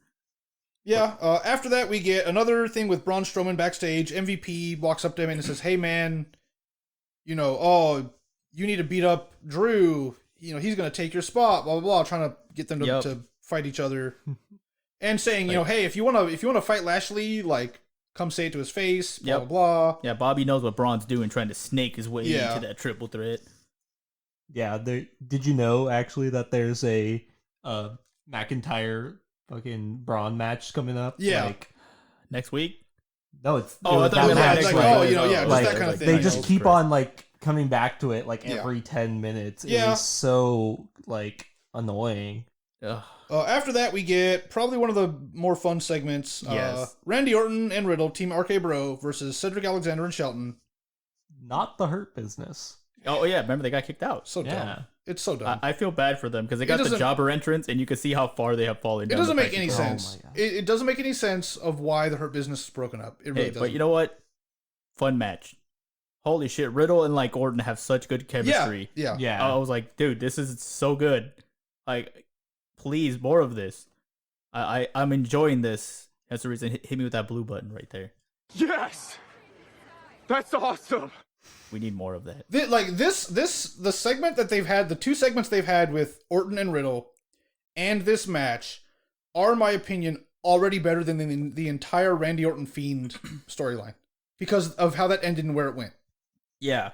Yeah, after that, we get another thing with Braun Strowman backstage. MVP walks up to him and says, "Hey, man, you need to beat up Drew. He's going to take your spot, blah, blah, blah," trying to get them to fight each other. And saying, hey, if you want to fight Lashley, like, come say it to his face, blah, Yep. blah, blah. Yeah, Bobby knows what Braun's doing, trying to snake his way Yeah. into that triple threat. Yeah, did you know actually that there's a McIntyre fucking Braun match coming up? Yeah. Like, Next week, No, it's Oh, I thought that it was match, like, like, oh, you know, yeah, just like, that kind of thing. they you just know. keep Christ. on like coming back to it like Yeah. every 10 minutes. It Yeah. was so like annoying. Ugh. After that, we get probably one of the more fun segments. Yes. Randy Orton and Riddle, Team RK-Bro versus Cedric Alexander and Shelton. Not the Hurt Business. Oh yeah, remember they got kicked out. So dumb. Yeah. It's so dumb. I feel bad for them because they got the doesn't- jobber entrance, and you can see how far they have fallen. It down doesn't the make any pecking order. sense. my God. It doesn't make any sense of why the Hurt Business is broken up. It really Hey, doesn't. but you know what? Fun match. Holy shit, Riddle and like Orton have such good chemistry. Yeah. Yeah. I was like, dude, this is so good. Like, please, more of this. I'm enjoying this. That's the reason. Hit me with that blue button right there. Yes! That's awesome! We need more of that. The segment that they've had, the two segments they've had with Orton and Riddle, and this match, are, in my opinion, already better than the entire Randy Orton Fiend storyline because of how that ended and where it went. Yeah.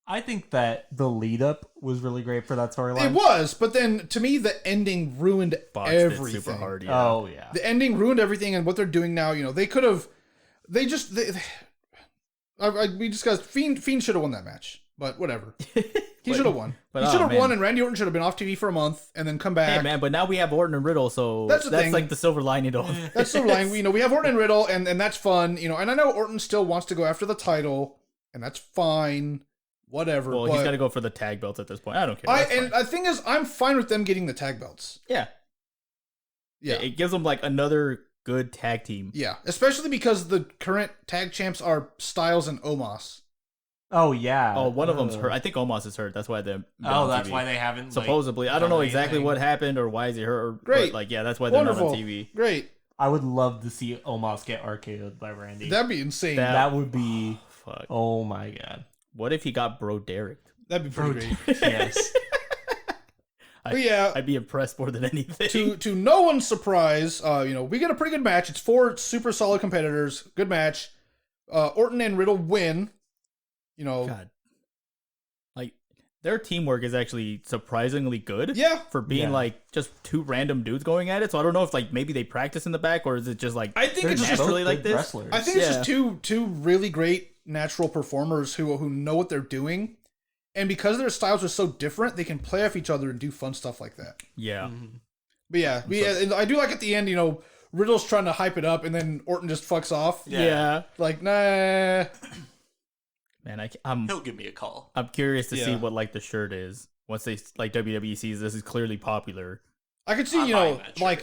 I think that the lead up was really great for that storyline. It was, but then to me, the ending ruined Botched it everything. super hard. Yeah. Oh yeah. The ending ruined everything, and what they're doing now, you know, they could have, we discussed Fiend should have won that match, but whatever. He should have won. but, He oh, should have man. won, and Randy Orton should have been off TV for a month and then come back. Hey man, but now we have Orton and Riddle, so That's that's, the thing. like the silver lining to all. That's the line. You know, we have Orton and Riddle, and that's fun. You know, and I know Orton still wants to go after the title, and that's fine. Whatever. Well, but he's got to go for the tag belts at this point. I don't care. That's fine. the thing is, I'm fine with them getting the tag belts. Yeah. Yeah. It gives them like another good tag team. Yeah, especially because the current tag champs are Styles and Omos. Oh yeah. Oh, one of them's hurt. I think Omos is hurt. That's why they're Oh, on that's TV. why they haven't. Like, Supposedly, I don't know done exactly anything. what happened or why is he hurt. Great. But like, yeah, that's why they're Wonderful. not on TV. Great. I would love to see Omos get RKO'd by Randy. That'd be insane. That would be. Fuck. Oh my god. What if he got Bro Derek? That'd be pretty great. Yes. But yeah, I'd be impressed more than anything. to no one's surprise, you know, we get a pretty good match. It's 4 super solid competitors. Good match. Orton and Riddle win. You know, God. Like, their teamwork is actually surprisingly good. yeah. For being Yeah. like just two random dudes going at it. So I don't know if like maybe they practice in the back or is it just like I think They're it's just naturally both like good this? wrestlers. I think it's Yeah. just two really great natural performers who know what they're doing. And because their styles are so different, they can play off each other and do fun stuff like that. Yeah. But yeah, and I do like at the end, you know, Riddle's trying to hype it up and then Orton just fucks off. Yeah. Like, nah. Man, I'm He'll give me a call. I'm curious to see Yeah. what like the shirt is once they like WWE sees this is clearly popular. I could see, I'm you know, buying that shirt. like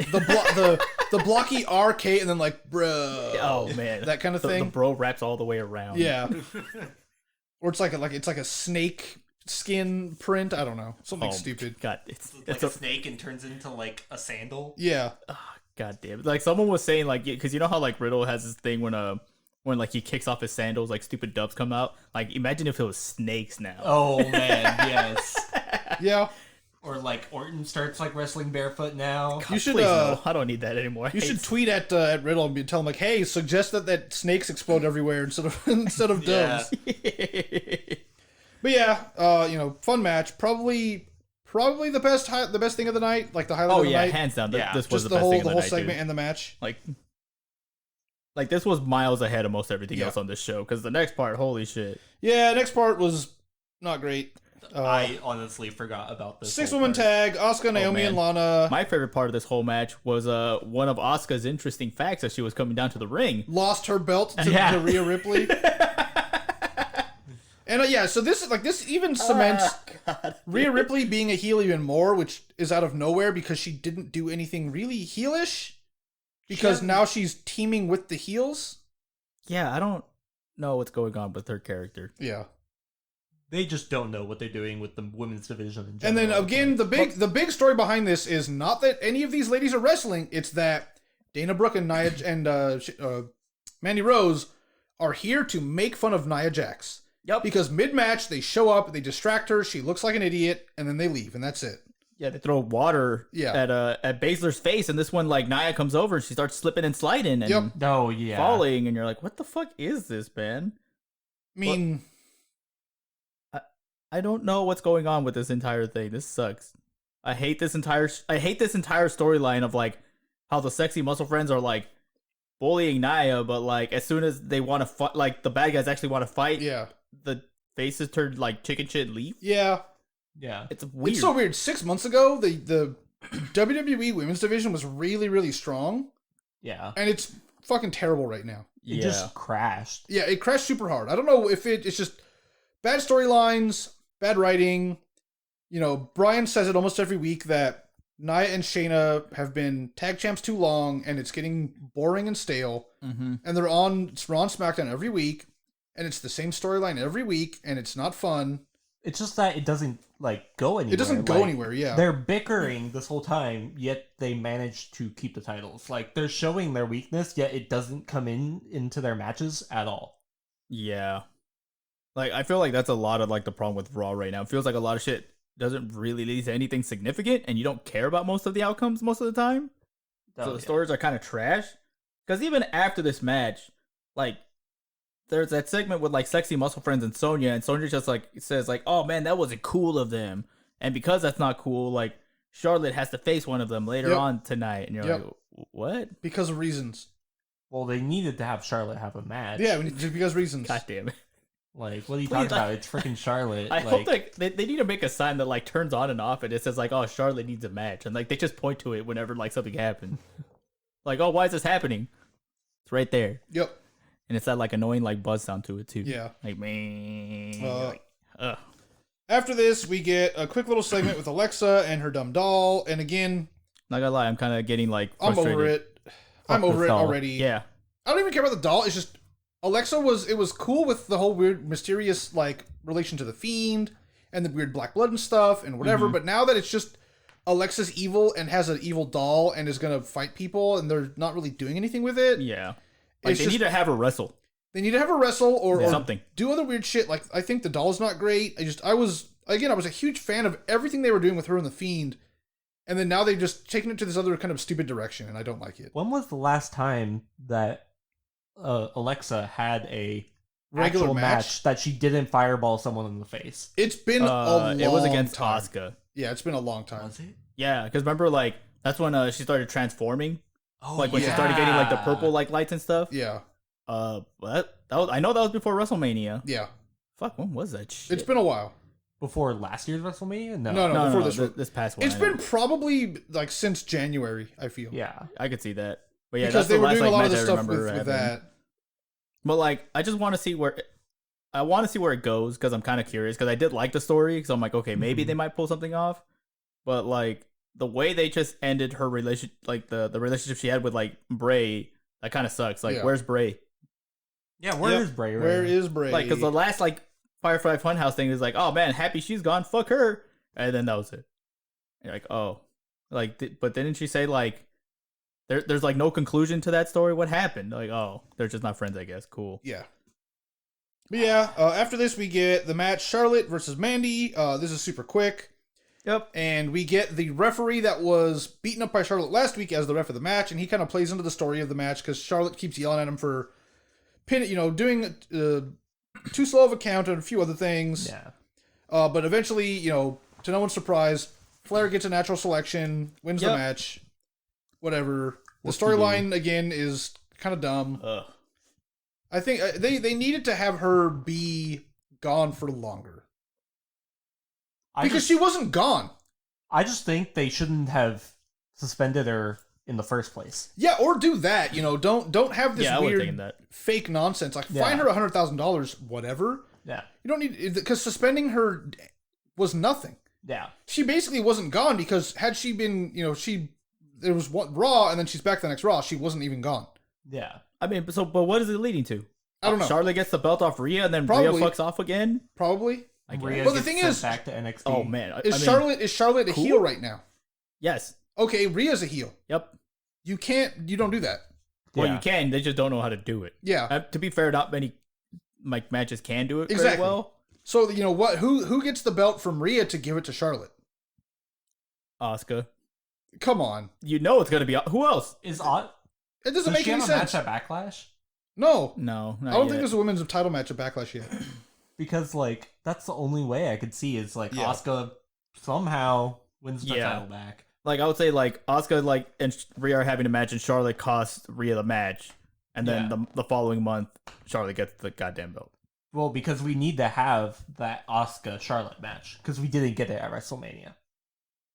the blocky RK and then like, bruh. Oh man, That kind of the thing. bro wraps all the way around. Yeah. Or it's like a snake skin print. I don't know. Something Oh, stupid. God, it's Like a a snake and turns into like a sandal. Yeah. God damn it. Like someone was saying like because you know how like Riddle has this thing when like he kicks off his sandals like stupid dubs come out. Like imagine if it was snakes now. Oh man, yes. Yeah. Or like Orton starts like wrestling barefoot now. You should Please no, I don't need that anymore. you should tweet at Riddle and tell him like, hey, suggest that snakes explode everywhere instead of Yeah. doves. But yeah, you know, fun match. Probably the best thing of the night, like the highlight Oh of the yeah, night. hands down. Yeah, This was Just the best thing of the the whole night, segment dude. and the match. Like this was miles ahead of most everything Yeah. else on this show because the next part, holy shit. Yeah, next part was not great. I honestly forgot about this. 6-woman tag, Asuka, Naomi, man. and Lana My favorite part of this whole match was one of Asuka's interesting facts as she was coming down to the ring. lost her belt to Yeah. Rhea Ripley. And yeah, so this even cements Rhea Ripley being a heel even more, which is out of nowhere because she didn't do anything really heelish. Because now she's teaming with the heels. Yeah, I don't know what's going on with her character. Yeah. They just don't know what they're doing with the women's division in And then general. again, the big story behind this is not that any of these ladies are wrestling. It's that Dana Brooke and Mandy Rose are here to make fun of Nia Jax. Yep. Because mid-match, they show up, they distract her, she looks like an idiot, and then they leave, and that's it. Yeah, they throw water Yeah. at Baszler's face, and this one like Nia comes over and she starts slipping and sliding and Yep. Oh yeah. falling, and you're like, what the fuck is this, man? I mean, I don't know what's going on with this entire thing. This sucks. I hate this entire storyline of like how the sexy muscle friends are like bullying Nia, but like as soon as they want to fight, like the bad guys actually want to fight, the faces turn like chicken shit and leave. Yeah. It's weird. It's so weird. 6 months ago, the WWE women's division was really, really strong. Yeah. And it's fucking terrible right now. It just crashed. Yeah, it crashed super hard. I don't know if it's just bad storylines, bad writing. You know, Brian says it almost every week that Nia and Shayna have been tag champs too long, and it's getting boring and stale. Mm-hmm. And they're on SmackDown every week, and it's the same storyline every week, and it's not fun. It's just that it doesn't like go anywhere. It doesn't go anywhere. Yeah, they're bickering this whole time, yet they manage to keep the titles. Like they're showing their weakness, yet it doesn't come into their matches at all. Yeah, like I feel like that's a lot of like the problem with Raw right now. It feels like a lot of shit doesn't really lead to anything significant, and you don't care about most of the outcomes most of the time. So the stories are kind of trash. Because even after this match, like, there's that segment with like Sexy Muscle Friends and Sonya just like says like, "Oh man, that wasn't cool of them," and because that's not cool, like Charlotte has to face one of them later on tonight, and you're like, "What?" Because of reasons. Well, they needed to have Charlotte have a match. Yeah, just because of reasons. God damn it! Like, what are you talking about? It's freaking Charlotte. I hope like they need to make a sign that like turns on and off, and it says like, "Oh, Charlotte needs a match," and like they just point to it whenever like something happens. Like, "Oh, why is this happening?" It's right there. Yep. And it's that like annoying like buzz sound to it too. Yeah. Like man. After this, we get a quick little segment with Alexa and her dumb doll, and again, not gonna lie, I'm kind of getting like I'm frustrated. over it. I'm over it already. Yeah. I don't even care about the doll. It's just Alexa was cool with the whole weird, mysterious like relation to the Fiend and the weird black blood and stuff and whatever. But now that it's just Alexa's evil and has an evil doll and is gonna fight people, and they're not really doing anything with it. Yeah. Like they need to have her wrestle. They need to have her wrestle or something. Do other weird shit. Like I think the doll's not great. I was a huge fan of everything they were doing with her and the Fiend, and then now they've just taken it to this other kind of stupid direction, and I don't like it. When was the last time that Alexa had a regular actual match that she didn't fireball someone in the face? It's been a long It was against time. Asuka. Yeah, it's been a long time. Was it? Yeah, because remember like that's when she started transforming. Oh, like when she started getting like the purple like lights and stuff. Yeah. But that was, I know that was before WrestleMania. Yeah. Fuck, when was that shit? It's been a while. Before last year's WrestleMania? No, before this one. This past one. It's been probably like since January, I feel. Yeah. I could see that. But yeah, because that's they the were last, doing a lot like, of the match I stuff remember with having. that. But like, I just want to see where it goes because I'm kind of curious because I did like the story because I'm like, okay, maybe they might pull something off. But like the way they just ended her relation, like the relationship she had with like Bray, that kind of sucks. Like, where's Bray? Yeah, where is Bray? Where is Bray? Like, because the last like Firefly Funhouse thing is like, oh man, happy she's gone, fuck her, and then that was it. And you're like, oh, like, but didn't she say like, there's like no conclusion to that story? What happened? Like, oh, they're just not friends, I guess. Cool. Yeah. But yeah, after this we get the match Charlotte versus Mandy. This is super quick. Yep. And we get the referee that was beaten up by Charlotte last week as the ref of the match, and he kind of plays into the story of the match because Charlotte keeps yelling at him for doing too slow of a count and a few other things. Yeah. But eventually, to no one's surprise, Flair gets a natural selection, wins the match. Whatever. The storyline again is kind of dumb. I think they needed to have her be gone for longer. Because she wasn't gone. I just think they shouldn't have suspended her in the first place. Yeah, or do that. Don't have this weird fake nonsense. Like, fine her $100,000, whatever. Yeah. You don't need... Because suspending her was nothing. Yeah. She basically wasn't gone because had she been, there was one Raw and then she's back the next Raw, she wasn't even gone. Yeah. I mean, but what is it leading to? I don't know. Charlotte gets the belt off Rhea and then Rhea fucks off again? Probably. Rhea well, the thing is, back to NXT. Oh man, is Charlotte a heel right now? Yes. Okay, Rhea's a heel. Yep. You don't do that. Well, Yeah. you can. They just don't know how to do it. Yeah. To be fair, not many matches can do it Exactly. very well. So you know what? Who gets the belt from Rhea to give it to Charlotte? Asuka. Come on. You know it's gonna be who else? Is Ot? It doesn't Does make she any have a sense. match at Backlash? No. No, I don't think there's a women's title match at Backlash yet. Because that's the only way I could see is Yeah. Asuka somehow wins the title back. Like I would say, like Asuka, and Rhea are having a match, and Charlotte costs Rhea the match, And then the following month, Charlotte gets the goddamn belt. Well, because we need to have that Asuka Charlotte match because we didn't get it at WrestleMania.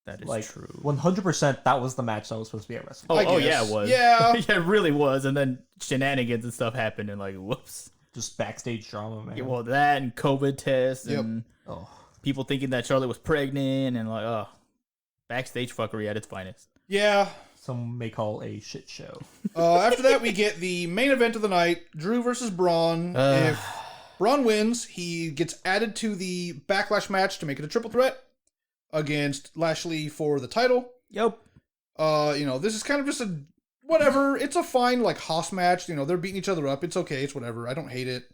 That is true. 100%. That was the match that was supposed to be at WrestleMania. Oh yeah, it was. Yeah. Yeah, it really was. And then shenanigans and stuff happened, and like, whoops. Just backstage drama, man. Yeah, well, that and COVID tests and people thinking that Charlotte was pregnant, and like, backstage fuckery at its finest. Yeah. Some may call a shit show. After that, we get the main event of the night: Drew versus Braun. If Braun wins, he gets added to the Backlash match to make it a triple threat against Lashley for the title. Yep. This is kind of just a whatever. It's a fine like Haas match. They're beating each other up. It's okay. It's whatever. I don't hate it.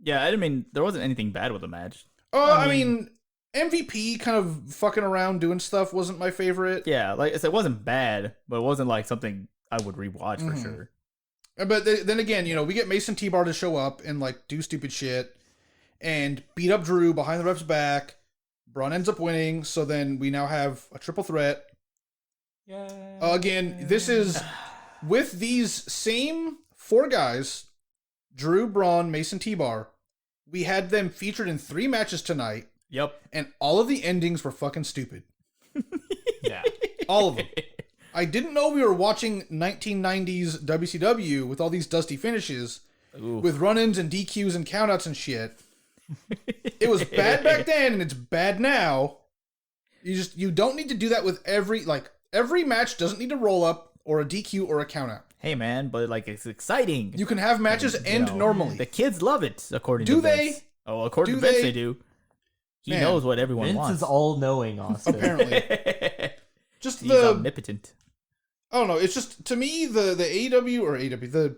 Yeah, I mean, there wasn't anything bad with the match. I mean, MVP kind of fucking around doing stuff wasn't my favorite. Yeah, like I said, it wasn't bad, but it wasn't like something I would rewatch for sure. But then again, we get Mace and T-bar to show up and like do stupid shit and beat up Drew behind the ref's back. Braun ends up winning, so then we now have a triple threat. Yeah. Again, this is with these same 4 guys, Drew, Braun, Mace, and T-bar. We had them featured in 3 matches tonight. Yep. And all of the endings were fucking stupid. Yeah. All of them. I didn't know we were watching 1990s WCW with all these dusty finishes with run-ins and DQs and countouts and shit. It was bad back then and it's bad now. You don't need to do that with every match doesn't need to roll up or a DQ or a countout. Hey man, but like it's exciting. You can have matches end normally. The kids love it, according to Do Vince. they? Oh, according to Vince, they do. He Man, knows what everyone Vince wants. is all-knowing, Austin. Apparently. Just He's omnipotent. I don't know. It's just, to me, the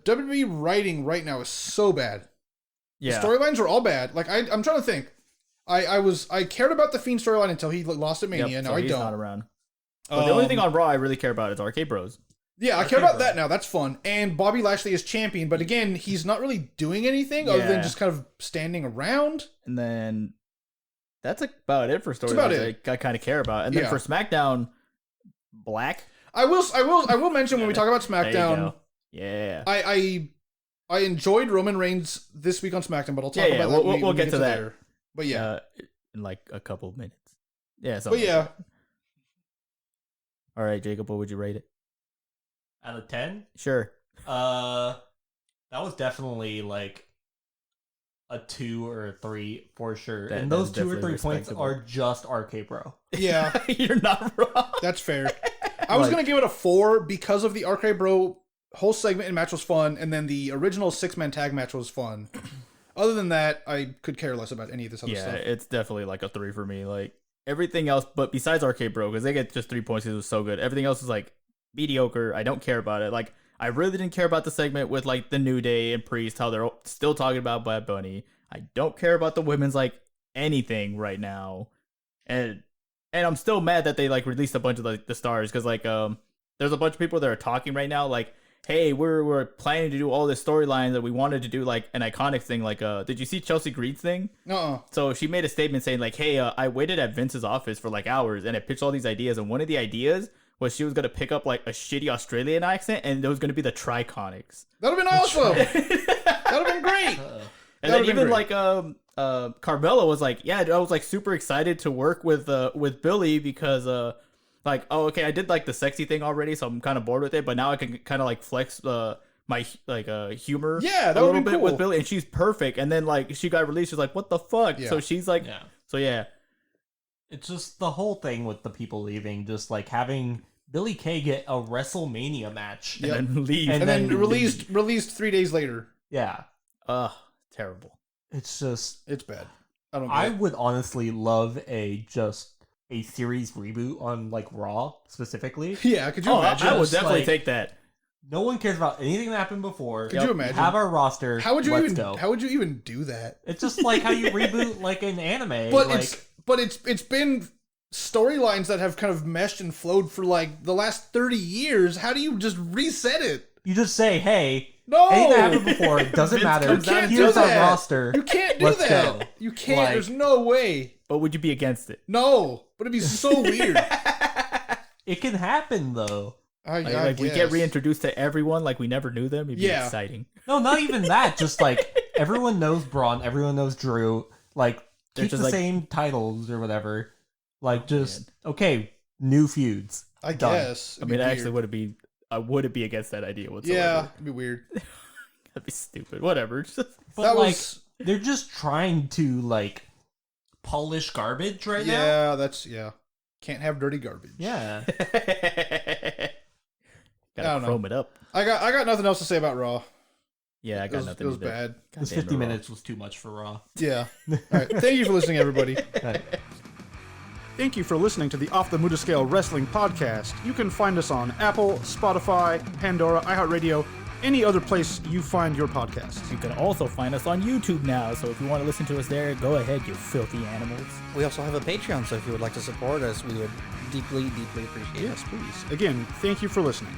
WWE writing right now is so bad. Yeah. The storylines are all bad. Like, I'm trying to think. I cared about the Fiend storyline until he lost at Mania. Yep, now so I he's don't. not around. But the only thing on Raw I really care about is RK-Bros. Yeah, I care about that now. That's fun. And Bobby Lashley is champion, but again, he's not really doing anything other than just kind of standing around. And then that's about it for about storylines I kind of care about. And then for SmackDown, Black. I will mention when we talk about SmackDown. Yeah. I enjoyed Roman Reigns this week on SmackDown, but I'll talk about that. We'll get to that later. But yeah, in like a couple of minutes. Yeah. But yeah. All right, Jacob, what would you rate it? Out of 10? Sure. That was definitely like a 2 or a 3 for sure. And those 2 or 3 points are just RK Bro. Yeah. You're not wrong. That's fair. I was going to give it a 4 because of the RK Bro whole segment and match was fun, and then the original 6-man tag match was fun. Other than that, I could care less about any of this other stuff. Yeah, it's definitely like a 3 for me. Like everything else, but besides RK Bro, because they get just 3 points because it was so good. Everything else is like mediocre. I don't care about it. Like I really didn't care about the segment with like the New Day and Priest, how they're still talking about Bad Bunny. I don't care about the women's like anything right now, and I'm still mad that they like released a bunch of like the stars because like there's a bunch of people that are talking right now like, hey, we're planning to do all this storyline that we wanted to do like an iconic thing like did you see Chelsea Green's thing? So she made a statement saying like, hey, I waited at Vince's office for like hours and I pitched all these ideas, and one of the ideas was she was gonna pick up like a shitty Australian accent and there was gonna be the Triconics. That'd have been awesome. That'd have been great. And then even like Carmella was like, yeah, I was like super excited to work with Billy because like, oh, okay, I did like the sexy thing already, so I'm kind of bored with it, but now I can kind of like flex my like humor that a little bit cool with Billy, and she's perfect. And then like she got released, she's like, what the fuck? So she's like, so yeah. It's just the whole thing with the people leaving, just like having Billy Kay get a WrestleMania match and then leave, and then released 3 days later. Yeah. Terrible. It's just it's bad. I would honestly love a series reboot on like Raw specifically. Yeah, could you imagine? I would definitely take that. No one cares about anything that happened before. Could you imagine? Have our roster. How would you go. How would you even do that? It's just like how you reboot like an anime. But it's been storylines that have kind of meshed and flowed for like the last 30 years. How do you just reset it? You just say, hey, no, anything that happened before, it doesn't matter. Here's our roster. You can't do that. Go. You can't. Like, there's no way. But would you be against it? No, but it'd be so weird. It can happen though. Like we get reintroduced to everyone like we never knew them. It'd be exciting. No, not even that. Just like everyone knows Braun, everyone knows Drew. Like keep the same titles or whatever. Like just okay, new feuds. I guess. I mean, I actually wouldn't be against that idea whatsoever. Yeah, it'd be weird. That'd be stupid. Whatever. But they're just trying to like polish garbage now. Yeah, can't have dirty garbage. Yeah. Gotta chrome it up. I got nothing else to say about Raw. Yeah, I got nothing. It was bad. This 50 minutes was too much for Raw. Yeah. All right. Thank you for listening, everybody. Right. Thank you for listening to the Off the Muda Scale Wrestling Podcast. You can find us on Apple, Spotify, Pandora, iHeartRadio, any other place you find your podcasts. You can also find us on YouTube now, so if you want to listen to us there, go ahead, you filthy animals. We also have a Patreon, so if you would like to support us, we would deeply, deeply appreciate it. Yes, please. Again, thank you for listening.